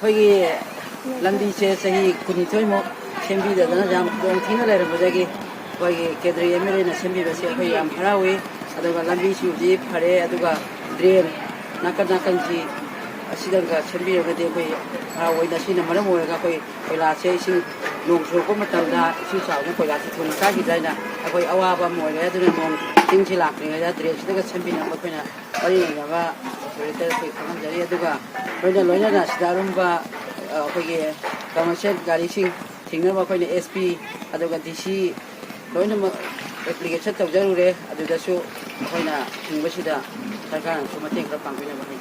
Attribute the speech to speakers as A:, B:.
A: ꯑꯩꯈꯣꯏꯒꯤ ꯂꯝꯕꯤꯁꯦ ꯆꯍꯤ 12ꯃꯨꯛ ꯁꯦꯝꯕꯤꯗꯗꯅ ꯌꯥꯝ ꯈꯨꯗꯣꯡꯊꯤꯅ ꯂꯩꯔꯝꯕꯗꯒꯤ ꯑꯩꯈꯣꯏꯒꯤ ꯀꯦꯟꯗ꯭ꯔ MLAꯅ ꯁꯦꯝꯕꯤꯕꯁꯦ ꯑꯩꯈꯣꯏ ꯌꯥꯝ ꯍꯔꯥꯎꯏ ꯑꯗꯨꯒ ꯂꯝꯕꯤꯁꯤꯡꯁꯤ ꯐꯔꯦ ꯑꯗꯨꯒ ꯗ꯭ꯔꯦꯟ ꯅꯥꯀꯟꯁꯤ ꯑꯁꯤꯗꯒ ꯁꯦꯝꯕꯤꯔꯒꯗꯤ ꯑꯩꯈꯣꯏ ꯍꯔꯥꯎꯏ ꯃꯁꯤꯅ ꯃꯔꯝ ꯑꯣꯏꯔꯒ ꯑꯩꯈꯣꯏ ꯀꯣꯏꯂꯥꯁꯁꯦ ꯏꯁꯤꯡ ꯅꯣꯡ ꯆꯨꯔꯛꯄ ꯃꯇꯝꯗ ꯏꯁꯤꯡ ꯆꯥꯎꯕ ꯀꯣꯏꯂꯥꯁꯁꯦ ꯊꯨꯅ ꯀꯥꯈꯤꯗ꯭ꯔꯥꯅ ꯑꯩꯈꯣꯏ ꯑꯋꯥꯕ ꯑꯃ ꯑꯣꯏꯔꯦ ꯑꯗꯨꯅ ꯅꯣꯡ ꯏꯁꯤꯡꯁꯤ ꯂꯥꯛꯇ꯭ꯔꯤꯉꯩꯗ ꯗ꯭ꯔꯦꯟꯁꯤꯗꯒ ꯁꯦꯝꯕꯤꯅꯕ ꯑꯩꯈꯣꯏꯅ ꯃꯔꯤ ꯂꯩꯅꯕ ꯑꯣꯊꯣꯔꯤꯇꯤꯗ ꯑꯩꯈꯣꯏ ꯈꯪꯍꯟꯖꯔꯤ ꯑꯗꯨꯒ ꯂꯣꯏꯅꯅ ꯁꯤꯗ ꯑꯔꯨꯝꯕ ꯑꯩꯈꯣꯏꯒꯤ ꯀꯃꯔꯁꯤꯌꯦꯜ ꯒꯥꯔꯤꯁꯤꯡ ꯊꯤꯡꯅꯕ ꯑꯩꯈꯣꯏꯅ SP ꯑꯗꯨꯒ DC ꯂꯣꯏꯅꯃꯛ ꯑꯦꯄ꯭ꯂꯤꯀꯦꯁꯟ ꯇꯧꯖꯔꯨꯔꯦ ꯑꯗꯨꯗꯁꯨ ꯑꯩꯈꯣꯏꯅ ꯊꯤꯡꯕꯁꯤꯗ ꯁꯔꯀꯥꯔꯅꯁꯨ ꯃꯇꯦꯡ ꯈꯔ ꯄꯥꯡꯕꯤꯅꯕ ꯍꯥꯏꯖꯔꯤ